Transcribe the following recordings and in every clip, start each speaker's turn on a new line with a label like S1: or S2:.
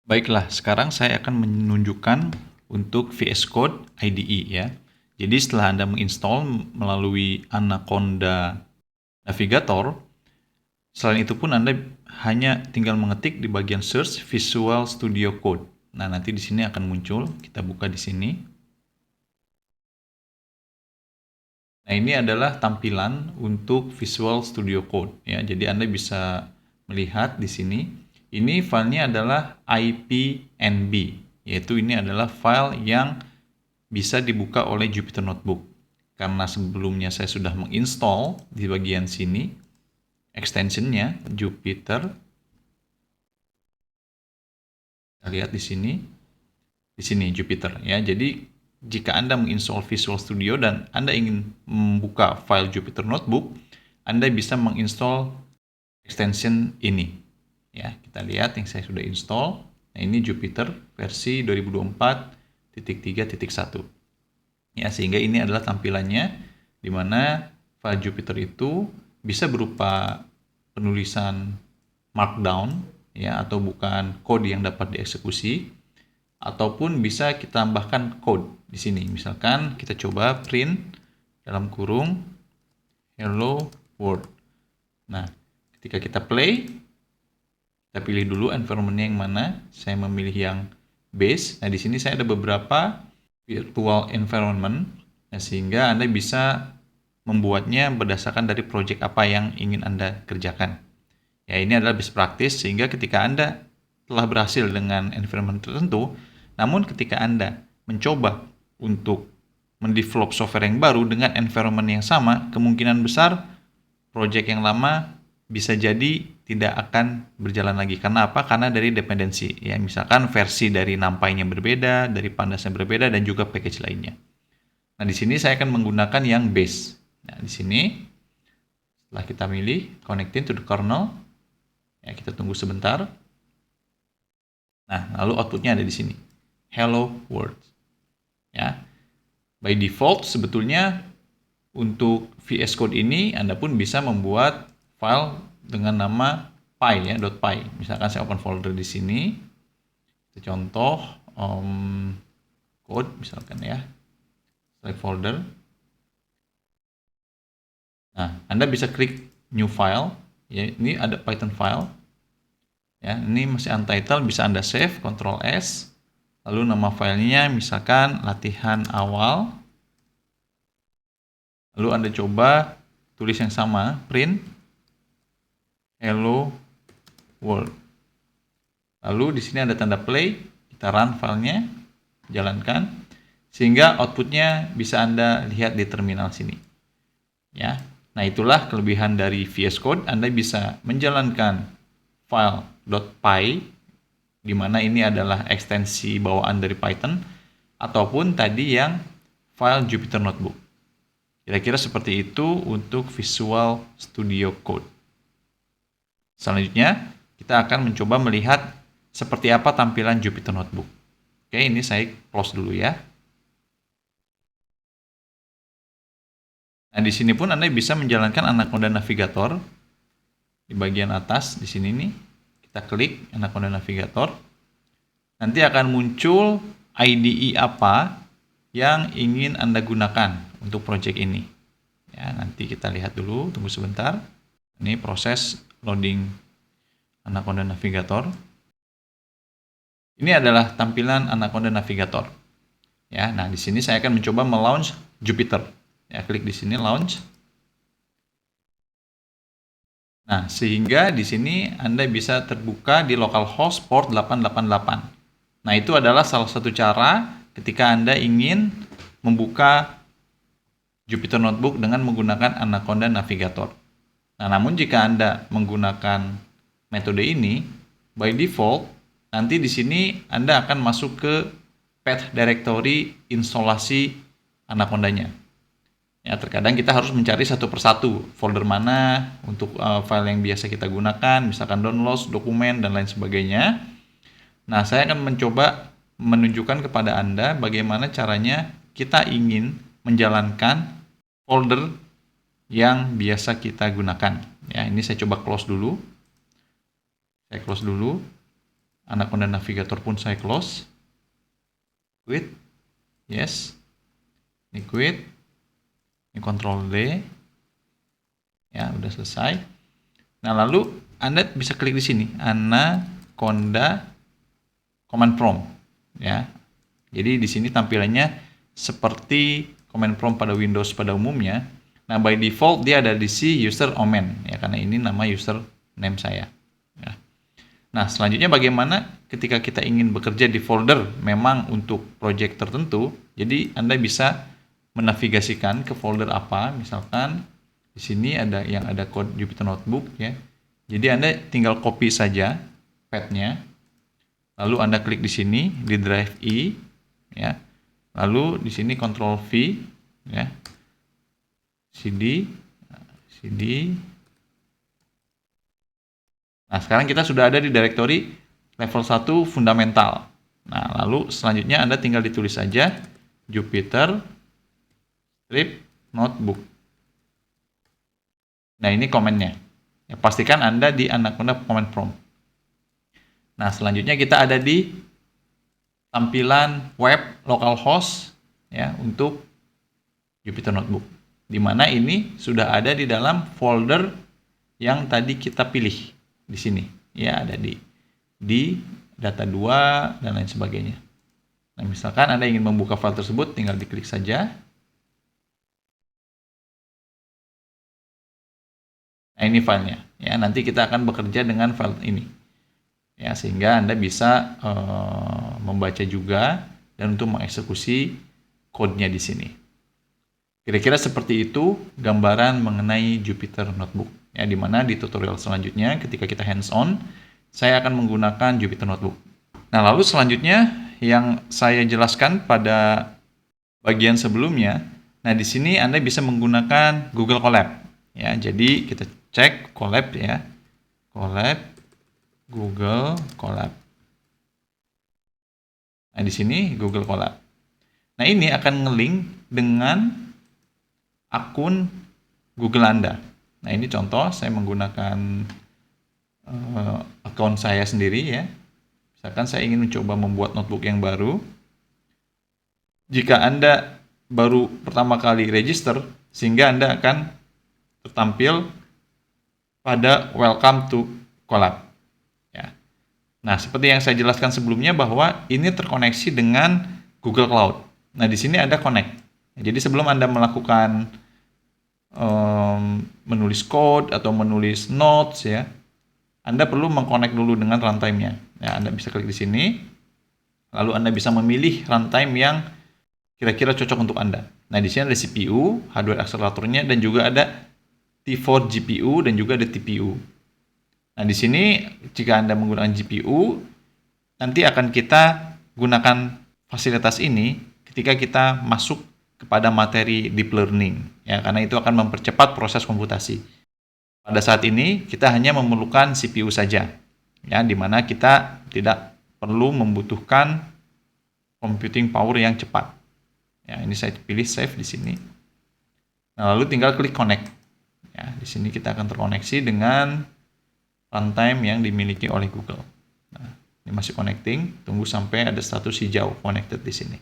S1: Baiklah, sekarang saya akan menunjukkan untuk VS Code IDE ya. Jadi setelah Anda menginstall melalui Anaconda Navigator, selain itu pun Anda hanya tinggal mengetik di bagian search Visual Studio Code. Nah, nanti di sini akan muncul, kita buka di sini. Nah, ini adalah tampilan untuk Visual Studio Code ya. Jadi Anda bisa melihat di sini. Ini filenya adalah IPNB, yaitu ini adalah file yang bisa dibuka oleh Jupyter Notebook. Karena sebelumnya saya sudah menginstall di bagian sini extensionnya Jupyter. Kita lihat di sini Jupyter ya. Jadi jika Anda menginstall Visual Studio dan Anda ingin membuka file Jupyter Notebook, Anda bisa menginstall extension ini. Ya, kita lihat yang saya sudah install. Nah, ini Jupyter versi 2024.3.1. Ya, sehingga ini adalah tampilannya di mana file Jupyter itu bisa berupa penulisan markdown ya, atau bukan kode yang dapat dieksekusi, ataupun bisa kita tambahkan code di sini. Misalkan kita coba print dalam kurung hello world. Nah, ketika kita play, kita pilih dulu environment-nya yang mana. Saya memilih yang base. Nah, di sini saya ada beberapa virtual environment. Nah, sehingga Anda bisa membuatnya berdasarkan dari project apa yang ingin Anda kerjakan. Ya, ini adalah best practice sehingga ketika Anda telah berhasil dengan environment tertentu, namun ketika Anda mencoba untuk mendevelop software yang baru dengan environment yang sama, kemungkinan besar project yang lama bisa jadi tidak akan berjalan lagi. Karena apa? Karena dari dependensi. Ya, misalkan versi dari numpy-nya berbeda, dari pandas-nya berbeda, dan juga package lainnya. Nah, di sini saya akan menggunakan yang base. Nah, di sini setelah kita milih connecting to the kernel, ya, kita tunggu sebentar. Nah, lalu outputnya ada di sini. Hello world. Ya. By default sebetulnya untuk VS Code ini Anda pun bisa membuat file dengan nama py ya, .py. Misalkan saya open folder di sini. Kita contoh code misalkan ya. Select folder. Nah, Anda bisa klik new file. Ya, ini ada Python file. Ya, ini masih untitled, bisa Anda save, Ctrl S. Lalu nama filenya misalkan latihan awal. Lalu Anda coba tulis yang sama, print hello world. Lalu di sini ada tanda play, kita run filenya, jalankan, sehingga outputnya bisa Anda lihat di terminal sini. Ya, nah itulah kelebihan dari VS Code. Anda bisa menjalankan file .py, di mana ini adalah ekstensi bawaan dari Python, ataupun tadi yang file Jupyter Notebook. Kira-kira seperti itu untuk Visual Studio Code. Selanjutnya, kita akan mencoba melihat seperti apa tampilan Jupyter Notebook. Oke, ini saya close dulu ya. Nah, di sini pun Anda bisa menjalankan Anaconda Navigator. Di bagian atas, di sini nih, kita klik Anaconda Navigator. Nanti akan muncul IDE apa yang ingin Anda gunakan untuk project ini. Ya, nanti kita lihat dulu, tunggu sebentar. Ini proses loading Anaconda Navigator. Ini adalah tampilan Anaconda Navigator. Ya, nah di sini saya akan mencoba melaunch Jupyter. Ya, klik di sini launch. Nah, sehingga di sini Anda bisa terbuka di localhost port 888. Nah, itu adalah salah satu cara ketika Anda ingin membuka Jupyter Notebook dengan menggunakan Anaconda Navigator. Nah, namun jika Anda menggunakan metode ini, by default, nanti di sini Anda akan masuk ke path directory instalasi Anaconda-nya. Ya, terkadang kita harus mencari satu persatu folder mana untuk file yang biasa kita gunakan, misalkan downloads, dokumen, dan lain sebagainya. Nah, saya akan mencoba menunjukkan kepada Anda bagaimana caranya kita ingin menjalankan folder yang biasa kita gunakan. Ya, ini saya coba close dulu. Saya close dulu. Anaconda Navigator pun saya close. Quit. Yes. Ini quit. Ini Ctrl D. Ya, udah selesai. Nah, lalu Anda bisa klik di sini, Anaconda Command Prompt, ya. Jadi di sini tampilannya seperti command prompt pada Windows pada umumnya. Nah, by default dia ada di si user Omen, ya, karena ini nama username saya. Ya. Nah, selanjutnya bagaimana ketika kita ingin bekerja di folder memang untuk project tertentu. Jadi Anda bisa menavigasikan ke folder apa, misalkan di sini ada yang ada kode Jupyter Notebook, ya. Jadi Anda tinggal copy saja path-nya. Lalu Anda klik di sini di drive E, ya. Lalu di sini Ctrl V, ya. CD. Nah, sekarang kita sudah ada di directory level 1 fundamental. Nah, lalu selanjutnya Anda tinggal ditulis saja Jupyter Strip Notebook. Nah, ini komennya. Ya, pastikan Anda di Anaconda Command Prompt. Nah, selanjutnya kita ada di tampilan web localhost, ya, untuk Jupyter Notebook. Di mana ini sudah ada di dalam folder yang tadi kita pilih di sini. Ya, ada di data 2 dan lain sebagainya. Nah, misalkan Anda ingin membuka file tersebut, tinggal diklik saja. Nah, ini filenya. Ya, nanti kita akan bekerja dengan file ini. Ya, sehingga Anda bisa membaca juga dan untuk mengeksekusi kodenya di sini. Kira-kira seperti itu gambaran mengenai Jupyter Notebook. Ya, di mana di tutorial selanjutnya ketika kita hands-on, saya akan menggunakan Jupyter Notebook. Nah, lalu selanjutnya yang saya jelaskan pada bagian sebelumnya, nah di sini Anda bisa menggunakan Google Colab. Ya, jadi kita cek Colab, ya. Colab, Google Colab. Nah, di sini Google Colab. Nah, ini akan nge-link dengan akun Google Anda. Nah, ini contoh saya menggunakan akun saya sendiri, ya. Misalkan saya ingin mencoba membuat notebook yang baru. Jika Anda baru pertama kali register, sehingga Anda akan tertampil pada Welcome to Colab. Ya. Nah, seperti yang saya jelaskan sebelumnya bahwa ini terkoneksi dengan Google Cloud. Nah, di sini ada connect. Jadi sebelum Anda melakukan menulis code atau menulis notes, ya, Anda perlu mengconnect dulu dengan runtime-nya. Ya, Anda bisa klik di sini, lalu Anda bisa memilih runtime yang kira-kira cocok untuk Anda. Nah, di sini ada CPU, hardware accelerator-nya, dan juga ada T4 GPU dan juga ada TPU. Nah, di sini jika Anda menggunakan GPU, nanti akan kita gunakan fasilitas ini ketika kita masuk kepada materi deep learning, ya, karena itu akan mempercepat proses komputasi. Pada saat ini kita hanya memerlukan CPU saja, ya, di mana kita tidak perlu membutuhkan computing power yang cepat. Ya, ini saya pilih save di sini. Nah, lalu tinggal klik connect. Ya, di sini kita akan terkoneksi dengan runtime yang dimiliki oleh Google. Nah, ini masih connecting. Tunggu sampai ada status hijau connected di sini.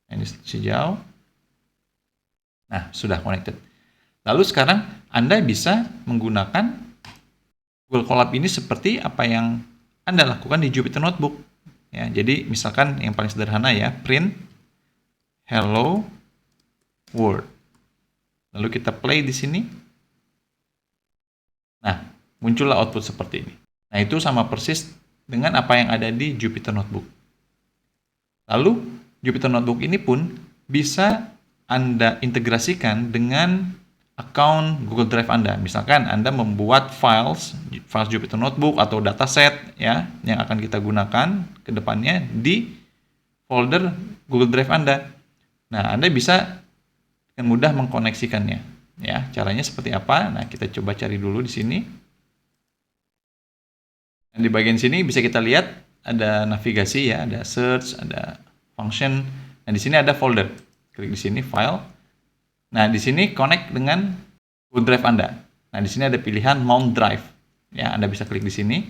S1: Nah, ini status hijau. Nah, sudah connected. Lalu sekarang Anda bisa menggunakan Google Colab ini seperti apa yang Anda lakukan di Jupyter Notebook. Ya, jadi misalkan yang paling sederhana, ya, print hello world. Lalu kita play di sini. Nah, muncullah output seperti ini. Nah, itu sama persis dengan apa yang ada di Jupyter Notebook. Lalu Jupyter Notebook ini pun bisa Anda integrasikan dengan account Google Drive Anda. Misalkan Anda membuat files Jupyter Notebook atau dataset, ya, yang akan kita gunakan ke depannya di folder Google Drive Anda. Nah, Anda bisa dengan mudah mengkoneksikannya. Ya, caranya seperti apa? Nah, kita coba cari dulu di sini. Dan di bagian sini bisa kita lihat ada navigasi, ya, ada search, ada function. Nah, di sini ada folder. Klik di sini file. Nah, di sini connect dengan Google Drive Anda. Nah, di sini ada pilihan Mount Drive. Ya, Anda bisa klik di sini.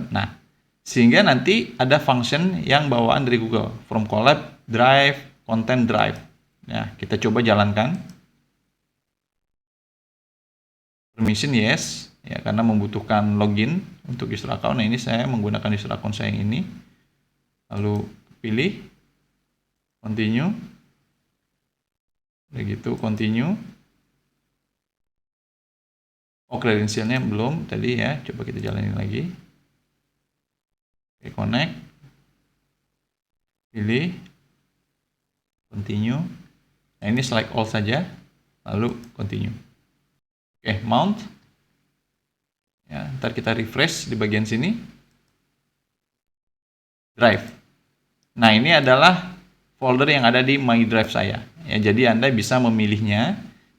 S1: Python. Nah, sehingga nanti ada function yang bawaan dari Google, from Colab, Drive, Content Drive. Nah, kita coba jalankan. Permission yes, ya karena membutuhkan login untuk user account. Nah, ini saya menggunakan user account saya yang ini. Lalu pilih continue. Begitu continue. Oh, kredensialnya belum tadi ya. Coba kita jalanin lagi. Oke, connect. Pilih continue. Nah, ini select all saja. Lalu continue. Oke, mount. Ya, ntar kita refresh di bagian sini. Drive. Nah, ini adalah folder yang ada di My Drive saya. Ya, jadi Anda bisa memilihnya.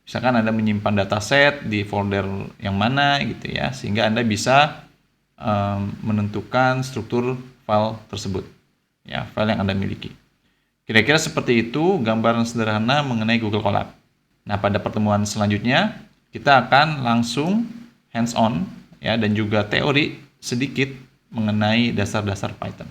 S1: Misalkan Anda menyimpan dataset di folder yang mana gitu ya, sehingga Anda bisa menentukan struktur file tersebut. Ya, file yang Anda miliki. Kira-kira seperti itu gambaran sederhana mengenai Google Colab. Nah, pada pertemuan selanjutnya kita akan langsung hands-on ya dan juga teori sedikit mengenai dasar-dasar Python.